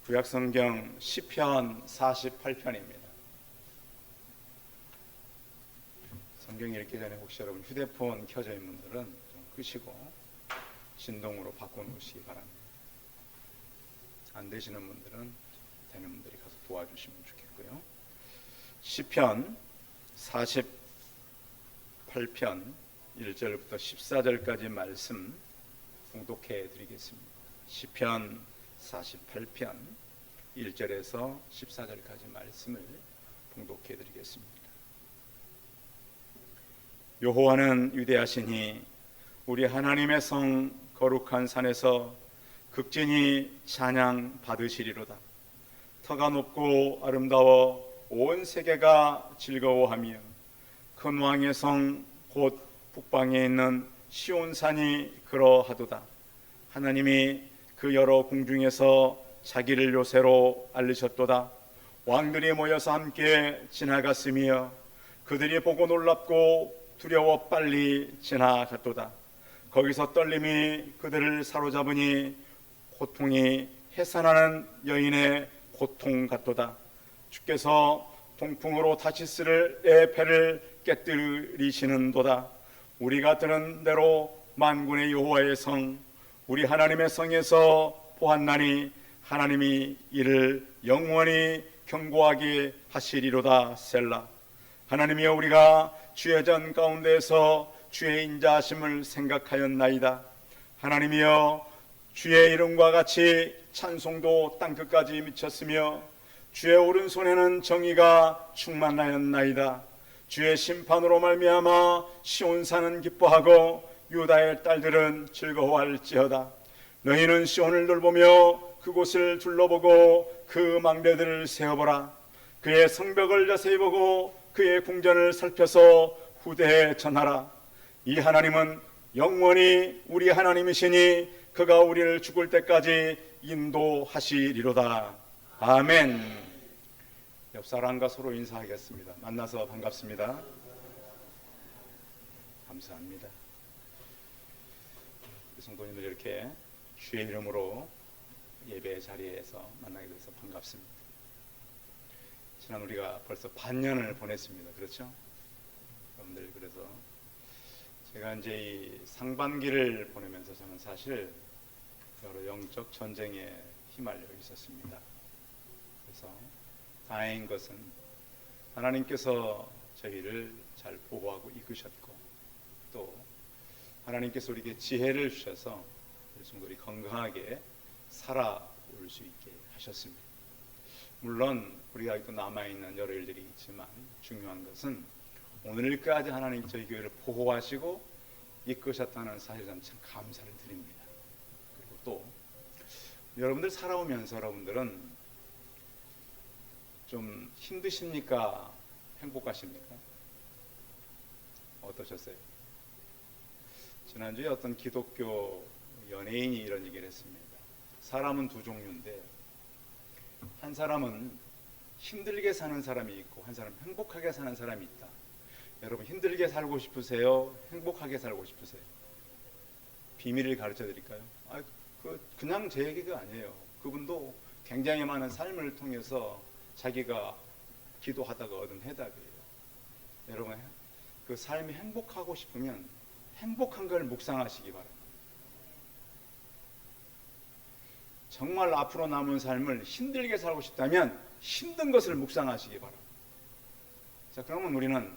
구약성경 시편 48편입니다. 성경 읽기 전에 혹시 여러분 휴대폰 켜져 있는 분들은 좀 끄시고 진동으로 바꿔놓으시기 바랍니다. 안 되시는 분들은 되는 분들이 가서 도와주시면 좋겠고요. 시편 48편 1절부터 14절까지 말씀 봉독해 드리겠습니다. 시편 48편 1절에서 14절까지 말씀을 봉독해 드리겠습니다. 여호와는 위대하시니 우리 하나님의 성 거룩한 산에서 극진히 찬양 받으시리로다. 터가 높고 아름다워 온 세계가 즐거워하며 큰 왕의 성 곧 북방에 있는 시온산이 그러하도다. 하나님이 그 여러 궁중에서 자기를 요새로 알리셨도다. 왕들이 모여서 함께 지나갔으며 그들이 보고 놀랍고 두려워 빨리 지나갔도다. 거기서 떨림이 그들을 사로잡으니 고통이 해산하는 여인의 고통 같도다. 주께서 동풍으로 다시스의 배를 깨뜨리시는도다. 우리가 들은 대로 만군의 여호와의 성 우리 하나님의 성에서 보았나니 하나님이 이를 영원히 견고하게 하시리로다. 셀라. 하나님이여, 우리가 주의 전 가운데에서 주의 인자하심을 생각하였나이다. 하나님이여, 주의 이름과 같이 찬송도 땅끝까지 미쳤으며 주의 오른손에는 정의가 충만하였나이다. 주의 심판으로 말미암아 시온산은 기뻐하고 유다의 딸들은 즐거워할지어다. 너희는 시온을 돌보며 그곳을 둘러보고 그 망대들을 세어보라. 그의 성벽을 자세히 보고 그의 궁전을 살펴서 후대에 전하라. 이 하나님은 영원히 우리 하나님이시니 그가 우리를 죽을 때까지 인도하시리로다. 아멘. 옆 사람과 서로 인사하겠습니다. 만나서 반갑습니다. 감사합니다. 우리 성도님들 이렇게 주의 이름으로 예배 자리에서 만나게 돼서 반갑습니다. 지난 우리가 벌써 반년을 보냈습니다. 그렇죠? 여러분들, 그래서 제가 이제 이 상반기를 보내면서 저는 사실 여러 영적 전쟁에 휘말려 있었습니다. 그래서 다행인 것은 하나님께서 저희를 잘 보호하고 이끄셨고, 또 하나님께서 우리에게 지혜를 주셔서 우리 성도들이 건강하게 살아올 수 있게 하셨습니다. 물론 우리가 아직도 남아있는 여러 일들이 있지만 중요한 것은 오늘까지 하나님 저희 교회를 보호하시고 이끄셨다는 사실에 저는 참 감사를 드립니다. 그리고 또 여러분들 살아오면서 여러분들은 좀 힘드십니까? 행복하십니까? 어떠셨어요? 지난주에 어떤 기독교 연예인이 이런 얘기를 했습니다. 사람은 두 종류인데 한 사람은 힘들게 사는 사람이 있고 한 사람은 행복하게 사는 사람이 있다. 여러분, 힘들게 살고 싶으세요? 행복하게 살고 싶으세요? 비밀을 가르쳐 드릴까요? 그냥 제 얘기가 아니에요. 그분도 굉장히 많은 삶을 통해서 자기가 기도하다가 얻은 해답이에요. 여러분, 그 삶이 행복하고 싶으면 행복한 걸 묵상하시기 바랍니다. 정말 앞으로 남은 삶을 힘들게 살고 싶다면 힘든 것을 묵상하시기 바랍니다. 자, 그러면 우리는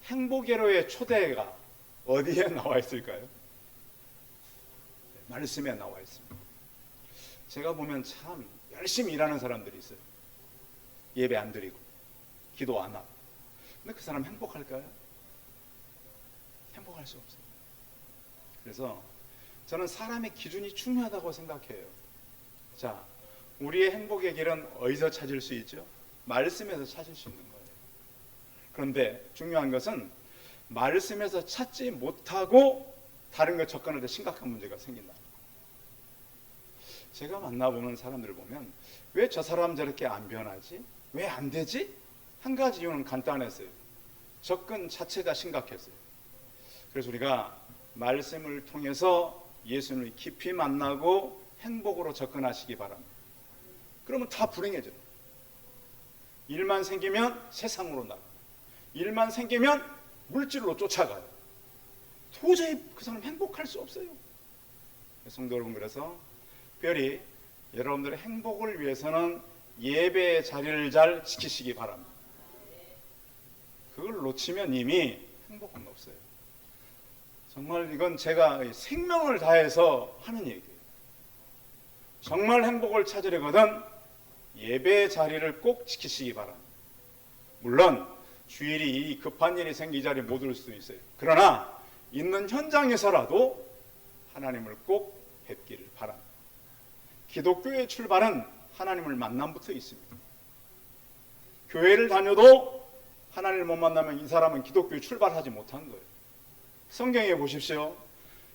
행복회로의 초대가 어디에 나와 있을까요? 말씀에 나와 있습니다. 제가 보면 참 열심히 일하는 사람들이 있어요. 예배 안 드리고 기도 안 하고. 근데 그 사람 행복할까요? 행복할 수 없어요. 그래서 저는 사람의 기준이 중요하다고 생각해요. 자, 우리의 행복의 길은 어디서 찾을 수 있죠? 말씀에서 찾을 수 있는 거예요. 그런데 중요한 것은 말씀에서 찾지 못하고 다른 걸 접근할 때 심각한 문제가 생긴다. 제가 만나보는 사람들을 보면 왜 저 사람 저렇게 안 변하지? 왜 안 되지? 한 가지 이유는 간단했어요. 접근 자체가 심각했어요. 그래서 우리가 말씀을 통해서 예수님을 깊이 만나고 행복으로 접근하시기 바랍니다. 그러면 다 불행해져요. 일만 생기면 세상으로 나가요. 일만 생기면 물질로 쫓아가요. 도저히 그 사람 행복할 수 없어요. 성도 여러분, 그래서 특별히 여러분들의 행복을 위해서는 예배의 자리를 잘 지키시기 바랍니다. 그걸 놓치면 이미 행복은 없어요. 정말 이건 제가 생명을 다해서 하는 얘기예요. 정말 행복을 찾으려거든 예배의 자리를 꼭 지키시기 바랍니다. 물론 주일이 급한 일이 생기 이 자리에 못 올 수도 있어요. 그러나 있는 현장에서라도 하나님을 꼭 뵙기를 바랍니다. 기독교의 출발은 하나님을 만남부터 있습니다. 교회를 다녀도 하나님을 못 만나면 이 사람은 기독교에 출발하지 못한 거예요. 성경에 보십시오.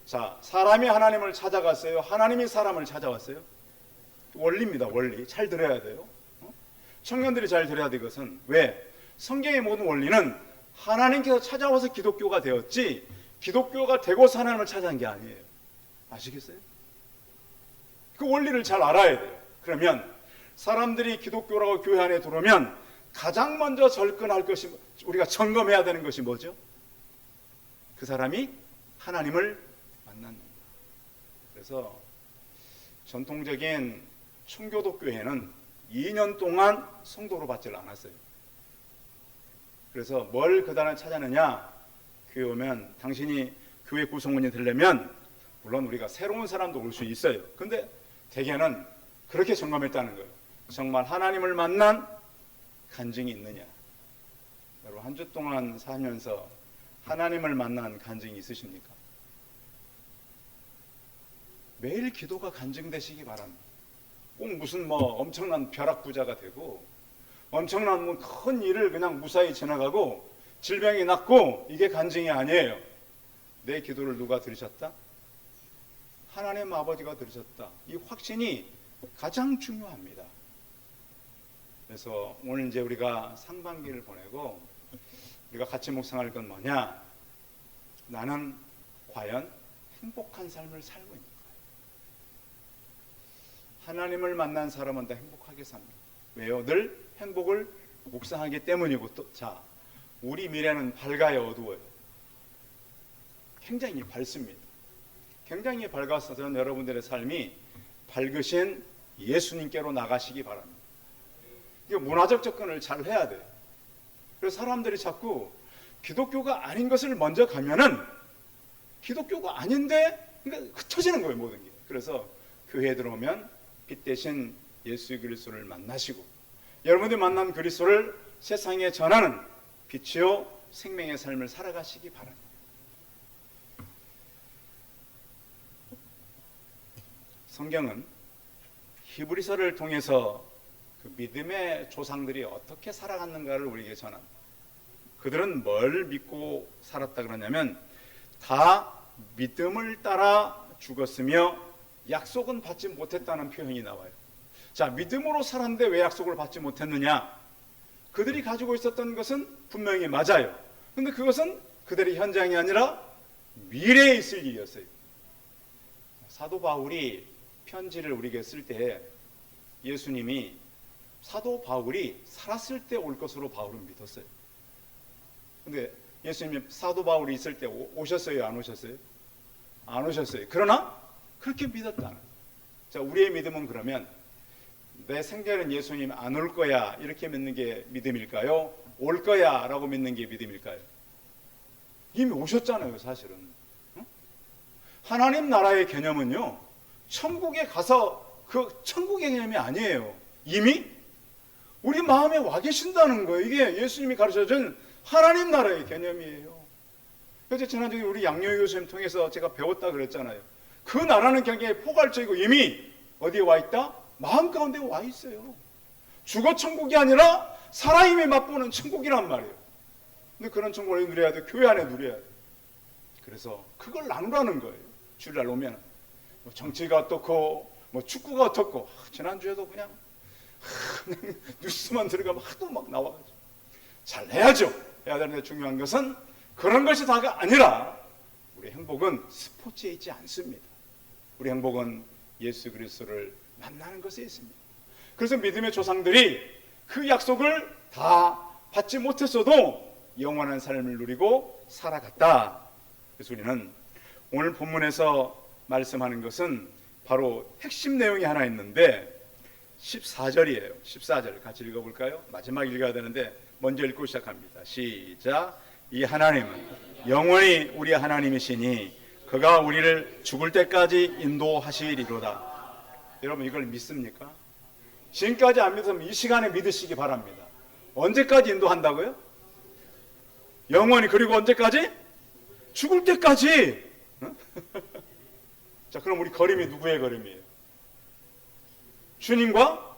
자, 사람이 하나님을 찾아갔어요? 하나님이 사람을 찾아왔어요? 원리입니다. 원리. 잘 들어야 돼요. 청년들이 잘 들어야 돼. 이것은 왜? 성경의 모든 원리는 하나님께서 찾아와서 기독교가 되었지 기독교가 되고서 하나님을 찾아간 게 아니에요. 아시겠어요? 그 원리를 잘 알아야 돼요. 그러면 사람들이 기독교라고 교회 안에 들어오면 가장 먼저 접근할 것이, 우리가 점검해야 되는 것이 뭐죠? 그 사람이 하나님을 만났는가. 그래서 전통적인 청교도 교회는 2년 동안 성도로 받지를 않았어요. 그래서 뭘 그다음에 찾았느냐? 교회 오면 당신이 교회 구성원이 되려면 물론 우리가 새로운 사람도 올 수 있어요. 근데 대개는 그렇게 점검했다는 거예요. 정말 하나님을 만난 간증이 있느냐. 여러분 한 주 동안 살면서 하나님을 만난 간증이 있으십니까? 매일 기도가 간증되시기 바랍니다. 꼭 무슨 엄청난 벼락부자가 되고 엄청난 큰 일을 그냥 무사히 지나가고 질병이 낫고 이게 간증이 아니에요. 내 기도를 누가 들으셨다? 하나님 아버지가 들으셨다. 이 확신이 가장 중요합니다. 그래서 오늘 이제 우리가 상반기를 보내고 우리가 같이 묵상할 건 뭐냐? 나는 과연 행복한 삶을 살고 있는가? 하나님을 만난 사람은 다 행복하게 삽니다. 왜요? 늘 행복을 묵상하기 때문이고 또 자, 우리 미래는 밝아요, 어두워요? 굉장히 밝습니다. 굉장히 밝아서 저는 여러분들의 삶이 밝으신 예수님께로 나가시기 바랍니다. 이거 문화적 접근을 잘 해야 돼요. 그래서 사람들이 자꾸 기독교가 아닌 것을 먼저 가면은 기독교가 아닌데 그러니까 흩어지는 거예요, 모든 게. 그래서 교회에 들어오면 빛 대신 예수 그리스도를 만나시고 여러분들이 만난 그리스도를 세상에 전하는 빛이요 생명의 삶을 살아가시기 바랍니다. 성경은 히브리서를 통해서 그 믿음의 조상들이 어떻게 살아갔는가를 우리에게 전합니다. 그들은 뭘 믿고 살았다 그러냐면 다 믿음을 따라 죽었으며 약속은 받지 못했다는 표현이 나와요. 자, 믿음으로 살았는데 왜 약속을 받지 못했느냐? 그들이 가지고 있었던 것은 분명히 맞아요. 근데 그것은 그들의 현장이 아니라 미래에 있을 일이었어요. 사도 바울이 편지를 우리에게 쓸 때 예수님이 사도 바울이 살았을 때 올 것으로 바울은 믿었어요. 근데 예수님이 사도 바울이 있을 때 오셨어요? 안 오셨어요? 안 오셨어요. 그러나 그렇게 믿었다는. 자, 우리의 믿음은 그러면 내 생전엔 예수님 안 올 거야 이렇게 믿는 게 믿음일까요? 올 거야 라고 믿는 게 믿음일까요? 이미 오셨잖아요, 사실은. 하나님 나라의 개념은요, 천국에 가서 그 천국의 개념이 아니에요. 이미 우리 마음에 와 계신다는 거예요. 이게 예수님이 가르쳐준 하나님 나라의 개념이에요. 그래서 지난주에 우리 양요희 교수님 통해서 제가 배웠다 그랬잖아요. 그 나라는 굉장히 포괄적이고 이미 어디에 와 있다? 마음 가운데 와 있어요. 주거 천국이 아니라 살아임에 맛보는 천국이란 말이에요. 근데 그런 천국을 누려야 돼. 교회 안에 누려야 돼. 그래서 그걸 나누라는 거예요. 주일날 오면 정치가 어떻고 축구가 어떻고 지난주에도 그냥 뉴스만 들어가면 하도 막 나와가지고 잘 해야죠. 해야 되는데 중요한 것은 그런 것이 다가 아니라 우리 행복은 스포츠에 있지 않습니다. 우리 행복은 예수 그리스도를 만나는 것에 있습니다. 그래서 믿음의 조상들이 그 약속을 다 받지 못했어도 영원한 삶을 누리고 살아갔다. 그래서 우리는 오늘 본문에서 말씀하는 것은 바로 핵심 내용이 하나 있는데 14절이에요. 14절 같이 읽어볼까요? 마지막 읽어야 되는데 먼저 읽고 시작합니다. 시작. 이 하나님은 영원히 우리 하나님이시니 그가 우리를 죽을 때까지 인도하시리로다. 여러분 이걸 믿습니까? 지금까지 안 믿으면 이 시간에 믿으시기 바랍니다. 언제까지 인도한다고요? 영원히. 그리고 언제까지? 죽을 때까지. 자, 그럼 우리 걸음이 누구의 걸음이에요? 주님과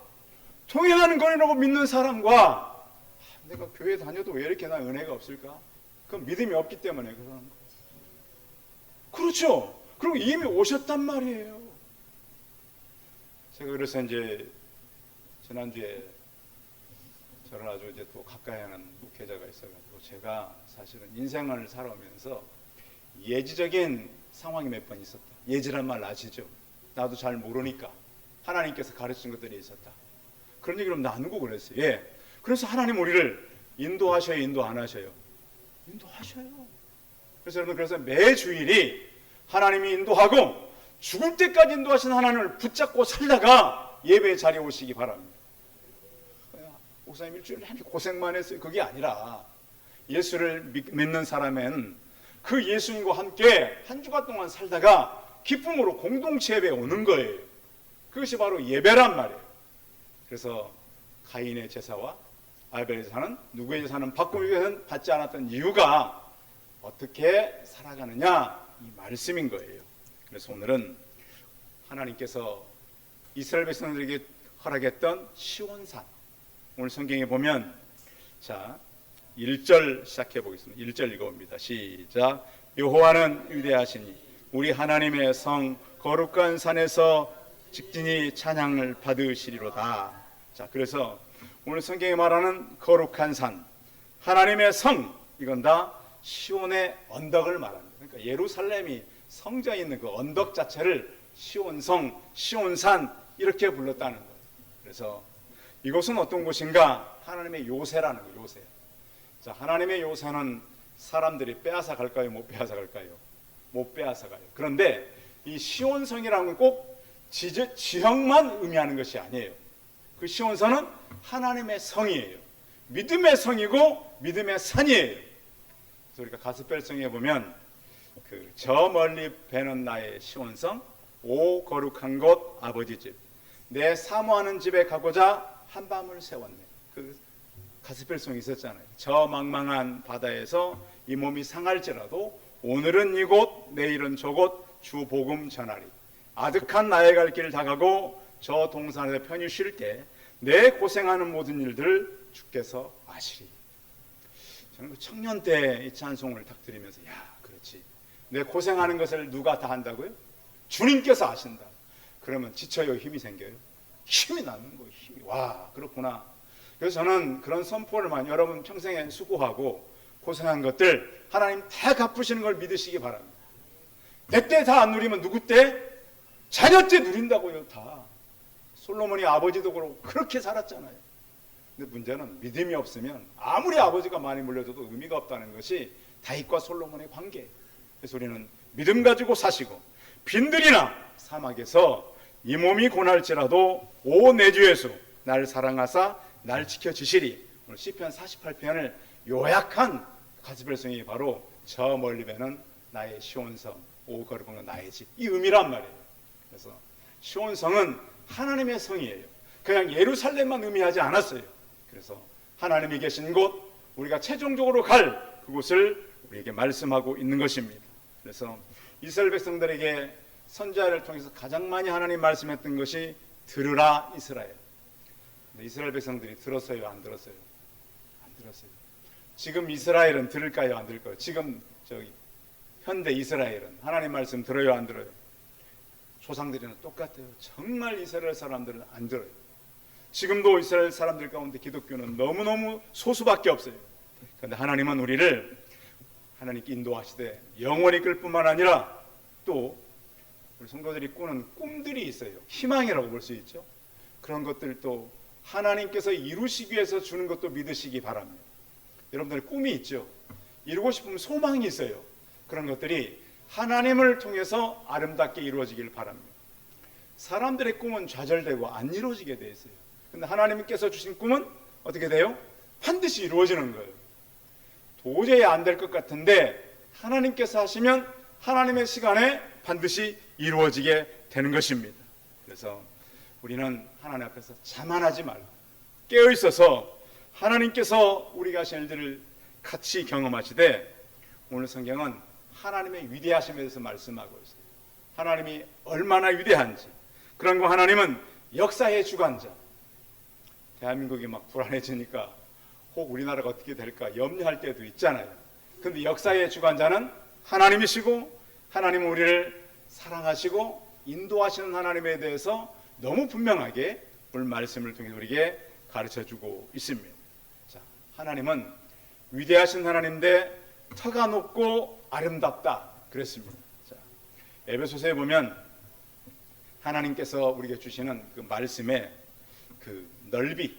동행하는 걸음이라고 믿는 사람과 내가 교회 다녀도 왜 이렇게 나 은혜가 없을까? 그건 믿음이 없기 때문에 그러는 거예요. 그렇죠. 그리고 이미 오셨단 말이에요. 제가 그래서 이제 지난주에 저를 아주 이제 또 가까이 하는 목회자가 있어가지고 제가 사실은 인생을 살아오면서 예지적인 상황이 몇 번 있었다. 예지란 말 아시죠? 나도 잘 모르니까 하나님께서 가르친 것들이 있었다. 그런 얘기를 나누고 그랬어요. 예. 그래서 하나님 우리를 인도하셔요, 인도 안 하셔요? 인도하셔요. 그래서 여러분, 그래서 매 주일이 하나님이 인도하고 죽을 때까지 인도하신 하나님을 붙잡고 살다가 예배 자리에 오시기 바랍니다. 목사님 일주일 내내 고생만 했어요. 그게 아니라 예수를 믿는 사람은 그 예수님과 함께 한 주간 동안 살다가 기쁨으로 공동체 예배에 오는 거예요. 그것이 바로 예배란 말이에요. 그래서 가인의 제사와 아벨의 제사는, 누구의 제사는 받고 위해서는 받지 않았던 이유가 어떻게 살아가느냐, 이 말씀인 거예요. 그래서 오늘은 하나님께서 이스라엘 백성들에게 허락했던 시온산, 오늘 성경에 보면 자 1절 시작해 보겠습니다. 1절 읽어봅니다. 시작. 여호와는 위대하시니 우리 하나님의 성 거룩한 산에서 직진히 찬양을 받으시리로다. 자, 그래서 오늘 성경에 말하는 거룩한 산, 하나님의 성, 이건 다 시온의 언덕을 말합니다. 그러니까 예루살렘이 성전에 있는 그 언덕 자체를 시온성, 시온산 이렇게 불렀다는 거예요. 그래서 이곳은 어떤 곳인가? 하나님의 요새라는 거예요. 요새. 자, 하나님의 요새는 사람들이 빼앗아 갈까요? 못 빼앗아 갈까요? 못 빼앗아 가요. 그런데 이 시온성이라는 건 꼭 지형만 의미하는 것이 아니에요. 그 시온성은 하나님의 성이에요. 믿음의 성이고 믿음의 산이에요. 그래서 우리가 가스펠성에 보면 저 멀리 배는 나의 시온성, 오 거룩한 곳 아버지 집, 내 사모하는 집에 가고자 한밤을 세웠네. 그 가스펠성이 있었잖아요. 저 망망한 바다에서 이 몸이 상할지라도 오늘은 이곳, 내일은 저곳 주 복음 전하리. 아득한 나의 갈 길 다가고 저 동산에서 편히 쉴 때 내 고생하는 모든 일들을 주께서 아시리. 저는 그 청년 때 이 찬송을 딱 들으면서 야, 그렇지. 내 고생하는 것을 누가 다 한다고요? 주님께서 아신다. 그러면 지쳐요, 힘이 생겨요? 힘이 나는 거예요. 힘이. 와, 그렇구나. 그래서 저는 그런 선포를 많이, 여러분 평생에 수고하고 고생한 것들 하나님 다 갚으시는 걸 믿으시기 바랍니다. 내 때 다 안 누리면 누구 때? 자녀 때 누린다고요. 다. 솔로몬이 아버지도 그렇고 그렇게 살았잖아요. 근데 문제는 믿음이 없으면 아무리 아버지가 많이 물려줘도 의미가 없다는 것이 다윗과 솔로몬의 관계. 그래서 우리는 믿음 가지고 사시고 빈들이나 사막에서 이 몸이 고날지라도 오 내 주 예수 날 사랑하사 날 지켜주시리. 오늘 시편 48편을 요약한 가스펠성이 바로 저 멀리 배는 나의 시온성, 오 거룩한 나의 집, 이 의미란 말이에요. 그래서 시온성은 하나님의 성이에요. 그냥 예루살렘만 의미하지 않았어요. 그래서 하나님이 계신 곳, 우리가 최종적으로 갈 그곳을 우리에게 말씀하고 있는 것입니다. 그래서 이스라엘 백성들에게 선지자를 통해서 가장 많이 하나님 말씀했던 것이 들으라 이스라엘. 근데 이스라엘 백성들이 들었어요, 안 들었어요? 안 들었어요. 지금 이스라엘은 들을까요, 안 들을까요? 지금 현대 이스라엘은 하나님 말씀 들어요, 안 들어요? 조상들이랑 똑같아요. 정말 이스라엘 사람들은 안 들어요. 지금도 이스라엘 사람들 가운데 기독교는 너무너무 소수밖에 없어요. 그런데 하나님은 우리를 하나님께 인도하시되 영원히 끌 뿐만 아니라 또 우리 성도들이 꾸는 꿈들이 있어요. 희망이라고 볼 수 있죠. 그런 것들도 하나님께서 이루시기 위해서 주는 것도 믿으시기 바랍니다. 여러분들의 꿈이 있죠. 이루고 싶으면 소망이 있어요. 그런 것들이 하나님을 통해서 아름답게 이루어지길 바랍니다. 사람들의 꿈은 좌절되고 안 이루어지게 돼 있어요. 근데 하나님께서 주신 꿈은 어떻게 돼요? 반드시 이루어지는 거예요. 도저히 안 될 것 같은데 하나님께서 하시면 하나님의 시간에 반드시 이루어지게 되는 것입니다. 그래서 우리는 하나님 앞에서 자만하지 말고 깨어 있어서 하나님께서 우리가 하신 일들을 같이 경험하시되, 오늘 성경은 하나님의 위대하심에 대해서 말씀하고 있어요. 하나님이 얼마나 위대한지, 그런 거 하나님은 역사의 주관자. 대한민국이 막 불안해지니까 혹 우리나라가 어떻게 될까 염려할 때도 있잖아요. 그런데 역사의 주관자는 하나님이시고, 하나님은 우리를 사랑하시고 인도하시는 하나님에 대해서 너무 분명하게 오늘 말씀을 통해 우리에게 가르쳐주고 있습니다. 자, 하나님은 위대하신 하나님인데 터가 높고 아름답다 그랬습니다. 자, 에베소서에 보면 하나님께서 우리에게 주시는 그 말씀의 그 넓이,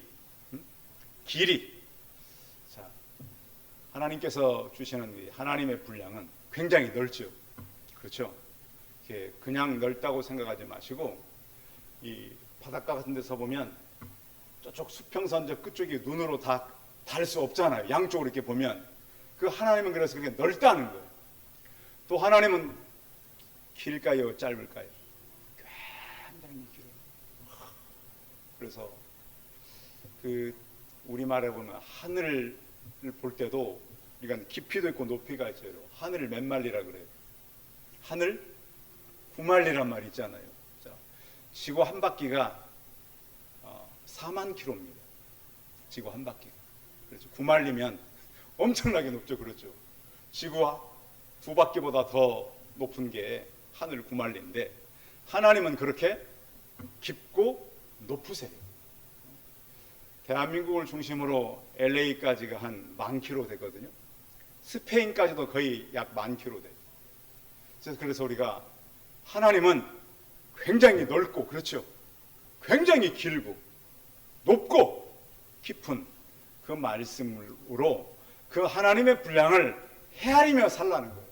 길이, 자, 하나님께서 주시는 하나님의 분량은 굉장히 넓죠. 그렇죠? 그냥 넓다고 생각하지 마시고, 이 바닷가 같은 데서 보면 저쪽 수평선 저 끝쪽이 눈으로 다 닿을 수 없잖아요. 양쪽으로 이렇게 보면. 그 하나님은 그래서 그렇게 넓다는 거예요. 또 하나님은 길까요, 짧을까요? 굉장히 길어요. 그래서 그 우리말에 보면 하늘을 볼 때도 이건 깊이도 있고 높이가 있어요. 하늘을 몇 말리라 그래요? 하늘 9만리란 말이 있잖아요. 자, 지구 한 바퀴가 4만 킬로입니다. 지구 한 바퀴가. 그렇죠. 9만리면 엄청나게 높죠. 그렇죠. 지구 두 바퀴보다 더 높은 게 하늘 9만리인데 하나님은 그렇게 깊고 높으세요. 대한민국을 중심으로 LA까지가 한 10,000km 되거든요. 스페인까지도 거의 약 10,000km 돼요. 그래서 우리가 하나님은 굉장히 넓고, 그렇죠, 굉장히 길고 높고 깊은 그 말씀으로 그 하나님의 분량을 헤아리며 살라는 거예요.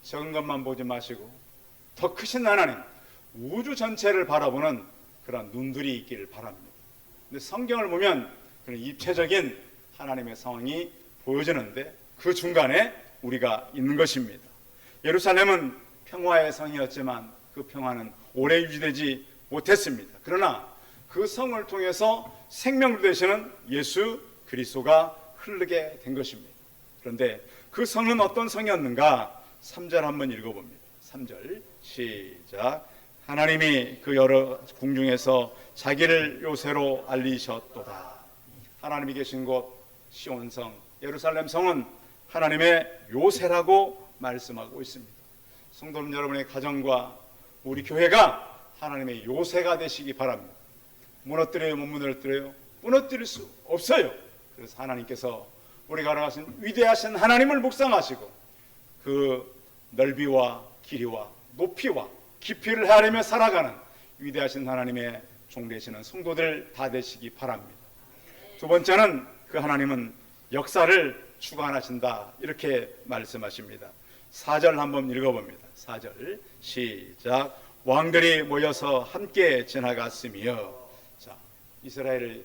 적은 것만 보지 마시고 더 크신 하나님, 우주 전체를 바라보는 그런 눈들이 있기를 바랍니다. 근데 성경을 보면 그런 입체적인 하나님의 상황이 보여지는데 그 중간에 우리가 있는 것입니다. 예루살렘은 평화의 성이었지만 그 평화는 오래 유지되지 못했습니다. 그러나 그 성을 통해서 생명을 되시는 예수 그리스도가 흐르게 된 것입니다. 그런데 그 성은 어떤 성이었는가? 3절 한번 읽어봅니다. 3절 시작. 하나님이 그 여러 궁중에서 자기를 요새로 알리셨도다. 하나님이 계신 곳 시온성, 예루살렘 성은 하나님의 요새라고 말씀하고 있습니다. 성도님 여러분의 가정과 우리 교회가 하나님의 요새가 되시기 바랍니다. 무너뜨려요, 못 무너뜨려요? 무너뜨릴 수 없어요. 그래서 하나님께서 우리가 알아가신 위대하신 하나님을 묵상하시고 그 넓이와 길이와 높이와 깊이를 헤아리며 살아가는 위대하신 하나님의 종되시는 성도들 다 되시기 바랍니다. 두 번째는 그 하나님은 역사를 주관하신다 이렇게 말씀하십니다. 4절 한번 읽어봅니다. 4절 시작. 왕들이 모여서 함께 지나갔으며, 자, 이스라엘을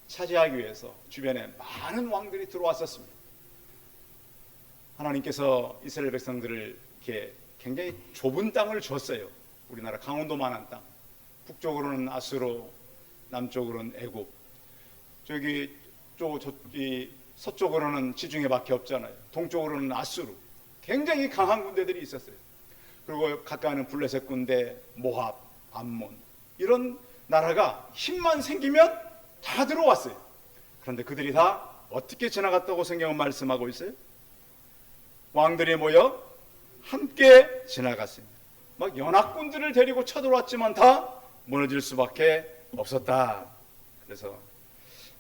차지하기 위해서 주변에 많은 왕들이 들어왔었습니다. 하나님께서 이스라엘 백성들을 이렇게 굉장히 좁은 땅을 줬어요. 우리나라 강원도만한 땅. 북쪽으로는 아수르, 남쪽으로는 애굽, 서쪽으로는 지중해밖에 없잖아요. 동쪽으로는 아수르. 굉장히 강한 군대들이 있었어요. 그리고 가까이는 블레셋 군대, 모압, 암몬, 이런 나라가 힘만 생기면 다 들어왔어요. 그런데 그들이 다 어떻게 지나갔다고 성경은 말씀하고 있어요? 왕들이 모여 함께 지나갔습니다. 막 연합군들을 데리고 쳐들어왔지만 다 무너질 수밖에 없었다. 그래서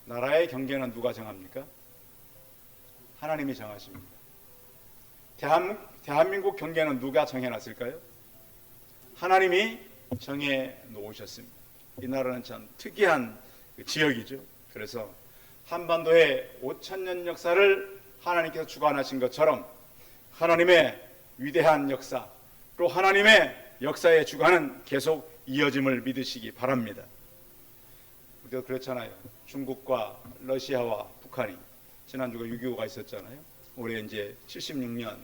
나라의 경계는 누가 정합니까? 하나님이 정하십니다. 대한민국 경계는 누가 정해놨을까요? 하나님이 정해 놓으셨습니다. 이 나라는 참 특이한 지역이죠. 그래서 한반도의 5,000년 역사를 하나님께서 주관하신 것처럼 하나님의 위대한 역사, 또 하나님의 역사의 주관은 계속 이어짐을 믿으시기 바랍니다. 우리가 그렇잖아요. 중국과 러시아와 북한이 지난주가 6.25가 있었잖아요. 올해 이제 76년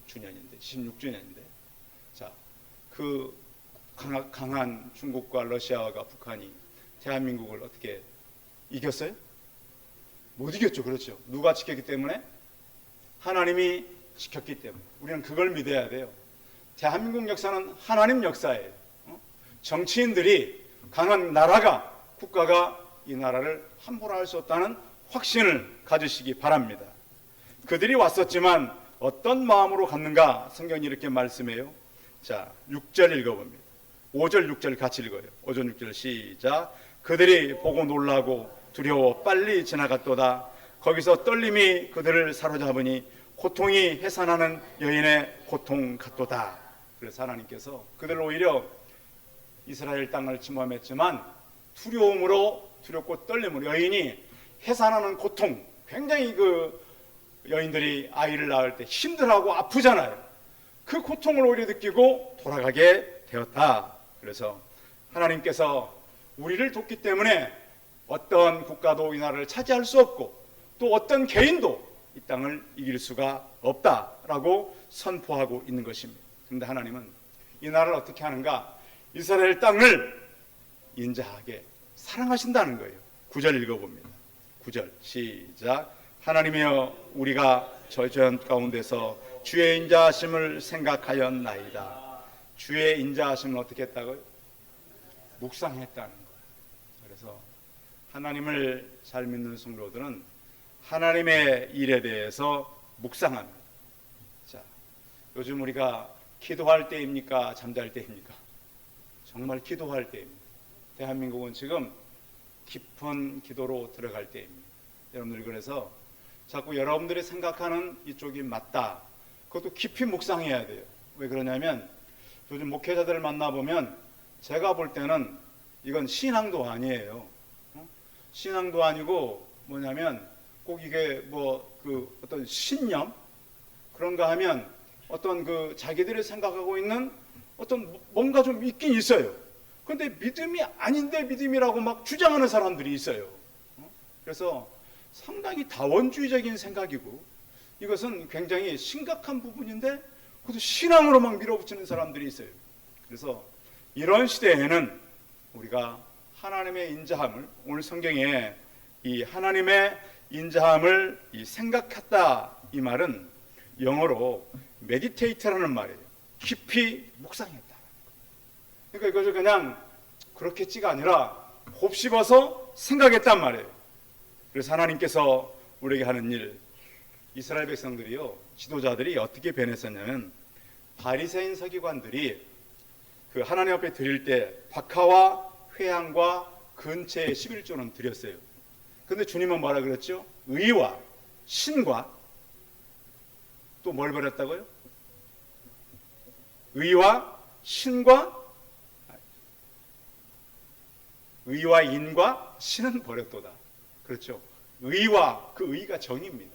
주년인데, 76주년인데, 자, 그 강한 중국과 러시아가 북한이 대한민국을 어떻게 이겼어요? 못 이겼죠. 그렇죠. 누가 지켰기 때문에? 하나님이 지켰기 때문에. 우리는 그걸 믿어야 돼요. 대한민국 역사는 하나님 역사예요. 정치인들이, 강한 나라가, 국가가 이 나라를 함부로 할 수 없다는 확신을 가지시기 바랍니다. 그들이 왔었지만 어떤 마음으로 갔는가 성경이 이렇게 말씀해요. 자, 6절 읽어봅니다. 5절 6절 같이 읽어요. 5절 6절 시작. 그들이 보고 놀라고 두려워 빨리 지나갔도다. 거기서 떨림이 그들을 사로잡으니 고통이 해산하는 여인의 고통 같도다. 그래서 하나님께서 그들을 오히려 이스라엘 땅을 침범했지만 두렵고 떨림으로 여인이 해산하는 고통, 굉장히 그 여인들이 아이를 낳을 때 힘들어하고 아프잖아요. 그 고통을 오히려 느끼고 돌아가게 되었다. 그래서 하나님께서 우리를 돕기 때문에 어떤 국가도 이 나라를 차지할 수 없고 또 어떤 개인도 이 땅을 이길 수가 없다라고 선포하고 있는 것입니다. 그런데 하나님은 이 나라를 어떻게 하는가? 이스라엘 땅을 인자하게 사랑하신다는 거예요. 9절 읽어봅니다. 9절 시작. 하나님이여 우리가 저전 가운데서 주의 인자하심을 생각하였나이다. 주의 인자하심을 어떻게 했다고요? 묵상했다는 거예요. 그래서 하나님을 잘 믿는 성도들은 하나님의 일에 대해서 묵상합니다. 자, 요즘 우리가 기도할 때입니까? 잠잘 때입니까? 정말 기도할 때입니다. 대한민국은 지금 깊은 기도로 들어갈 때입니다. 여러분들 그래서 자꾸 여러분들이 생각하는 이쪽이 맞다. 그것도 깊이 묵상해야 돼요. 왜 그러냐면 요즘 목회자들을 만나보면 제가 볼 때는 이건 신앙도 아니에요. 신앙도 아니고 뭐냐면 꼭 이게 뭐 그 어떤 신념 그런가 하면 어떤 그 자기들이 생각하고 있는 어떤 뭔가 좀 있긴 있어요. 그런데 믿음이 아닌데 믿음이라고 막 주장하는 사람들이 있어요. 그래서 상당히 다원주의적인 생각이고 이것은 굉장히 심각한 부분인데 그것도 신앙으로 막 밀어붙이는 사람들이 있어요. 그래서 이런 시대에는 우리가 하나님의 인자함을, 오늘 성경에 이 하나님의 인자함을 생각했다 이 말은 영어로 meditate라는 말이에요. 깊이 묵상했다. 그러니까 이것을 그냥 그렇겠지가 아니라 곱씹어서 생각했단 말이에요. 그래서 하나님께서 우리에게 하는 일, 이스라엘 백성들이요, 지도자들이 어떻게 변했었냐면 바리새인 서기관들이 그 하나님 앞에 드릴 때 박하와 회향과 근채의 11조는 드렸어요. 근데 주님은 뭐라 그랬죠? 의와 신과 또 뭘 버렸다고요? 의와 신과 의와 인과 신은 버렸도다. 그렇죠. 의와 그 의가 정의입니다.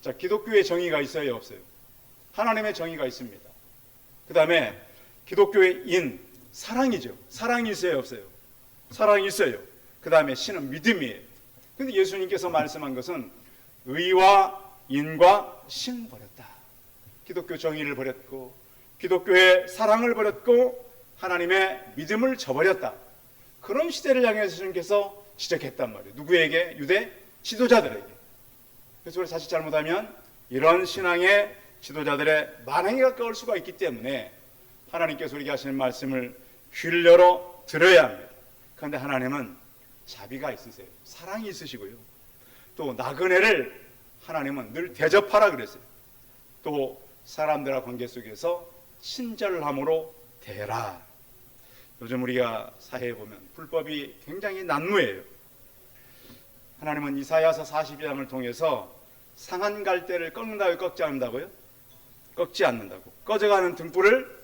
자, 기독교의 정의가 있어요, 없어요? 하나님의 정의가 있습니다. 그 다음에 기독교의 인, 사랑이죠. 사랑이 있어요, 없어요? 사랑이 있어요. 그 다음에 신은 믿음이에요. 근데 예수님께서 말씀한 것은 의와 인과 신 버렸다. 기독교 정의를 버렸고 기독교의 사랑을 버렸고 하나님의 믿음을 저버렸다. 그런 시대를 향해서 예수님께서 지적했단 말이에요. 누구에게? 유대 지도자들에게. 그래서 우리 자칫 잘못하면 이런 신앙의 지도자들의 만행에 가까울 수가 있기 때문에 하나님께서 우리에게 하시는 말씀을 귀를 열어 들어야 합니다. 그런데 하나님은 자비가 있으세요. 사랑이 있으시고요. 또 나그네를 하나님은 늘 대접하라 그랬어요. 또 사람들과 관계 속에서 친절함으로 대해라. 요즘 우리가 사회에 보면 불법이 굉장히 난무해요. 하나님은 이사야서 42장을 통해서 상한 갈대를 꺾는다고 꺾지 않는다고요? 꺾지 않는다고. 꺼져가는 등불을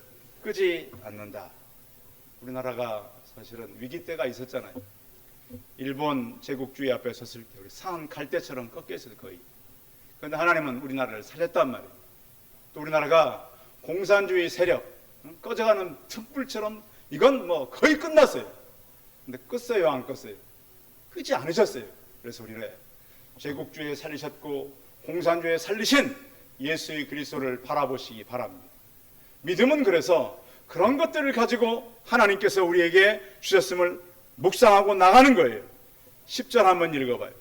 끄지 않는다. 우리나라가 사실은 위기 때가 있었잖아요. 일본 제국주의 앞에 섰을 때 우리 산 갈대처럼 꺾여 있어요, 거의. 그런데 하나님은 우리나라를 살렸단 말이에요. 또 우리나라가 공산주의 세력, 꺼져가는 촛불처럼 이건 뭐 거의 끝났어요. 근데 껐어요, 안 껐어요? 끄지 않으셨어요. 그래서 우리는 제국주의에 살리셨고 공산주의에 살리신 예수의 그리스도를 바라보시기 바랍니다. 믿음은 그래서 그런 것들을 가지고 하나님께서 우리에게 주셨음을 묵상하고 나가는 거예요. 10절 한번 읽어봐요.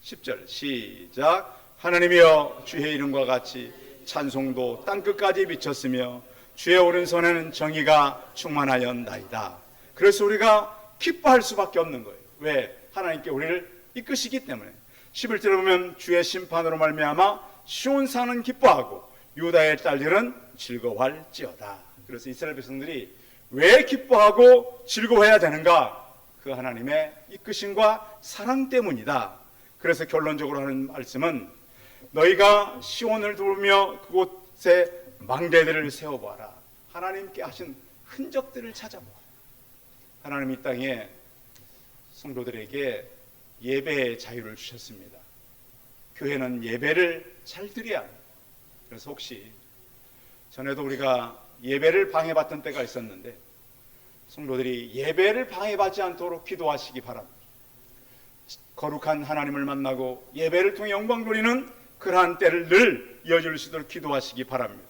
10절 시작. 하나님이여 주의 이름과 같이 찬송도 땅끝까지 미쳤으며 주의 오른손에는 정의가 충만하였나이다. 그래서 우리가 기뻐할 수밖에 없는 거예요. 왜? 하나님께 우리를 이끄시기 때문에. 11절에 보면 주의 심판으로 말미암아 시온산은 기뻐하고 유다의 딸들은 즐거워할지어다. 그래서 이스라엘 백성들이 왜 기뻐하고 즐거워해야 되는가? 그 하나님의 이끄심과 사랑 때문이다. 그래서 결론적으로 하는 말씀은 너희가 시온을 돌며 그곳에 망대들을 세워보아라. 하나님께 하신 흔적들을 찾아보아. 하나님 이 땅에 성도들에게 예배의 자유를 주셨습니다. 교회는 예배를 잘 드려야 합니다. 그래서 혹시 전에도 우리가 예배를 방해받던 때가 있었는데 성도들이 예배를 방해받지 않도록 기도하시기 바랍니다. 거룩한 하나님을 만나고 예배를 통해 영광 돌리는 그러한 때를 늘 이어줄 수 있도록 기도하시기 바랍니다.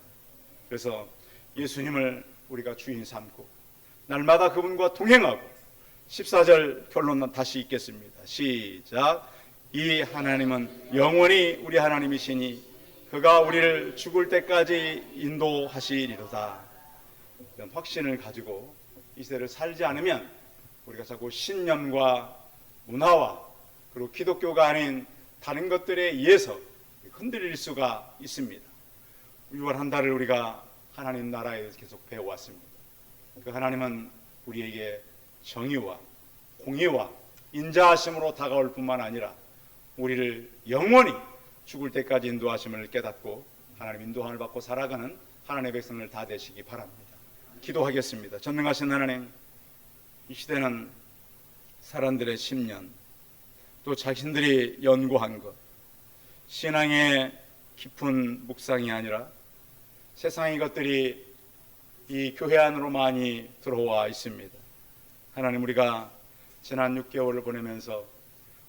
그래서 예수님을 우리가 주인 삼고 날마다 그분과 동행하고 14절 결론은 다시 읽겠습니다. 시작. 이 하나님은 영원히 우리 하나님이시니 그가 우리를 죽을 때까지 인도하시리로다. 이런 확신을 가지고 이 세대를 살지 않으면 우리가 자꾸 신념과 문화와 그리고 기독교가 아닌 다른 것들에 의해서 흔들릴 수가 있습니다. 6월 한 달을 우리가 하나님 나라에 계속 배워왔습니다. 그 하나님은 우리에게 정의와 공의와 인자하심으로 다가올 뿐만 아니라 우리를 영원히 죽을 때까지 인도하심을 깨닫고 하나님 인도함을 받고 살아가는 하나님의 백성을 다 되시기 바랍니다. 기도하겠습니다. 전능하신 하나님, 이 시대는 사람들의 심년 또 자신들이 연구한 것, 신앙의 깊은 묵상이 아니라 세상의 것들이 이 교회 안으로 많이 들어와 있습니다. 하나님, 우리가 지난 6개월을 보내면서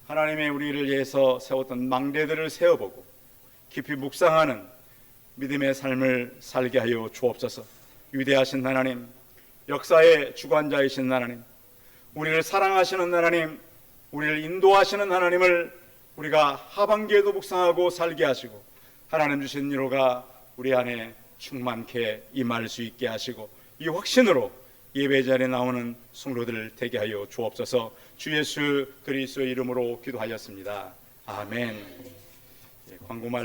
하나님의 우리를 위해서 세웠던 망대들을 세워보고 깊이 묵상하는 믿음의 삶을 살게 하여 주옵소서. 위대하신 하나님, 역사의 주관자이신 하나님, 우리를 사랑하시는 하나님, 우리를 인도하시는 하나님을 우리가 하반기에도 묵상하고 살게 하시고 하나님 주신 위로가 우리 안에 충만케 임할 수 있게 하시고 이 확신으로 예배 자리에 나오는 성도들 되게 하여 주옵소서. 주 예수 그리스도의 이름으로 기도하였습니다. 아멘. 광고 말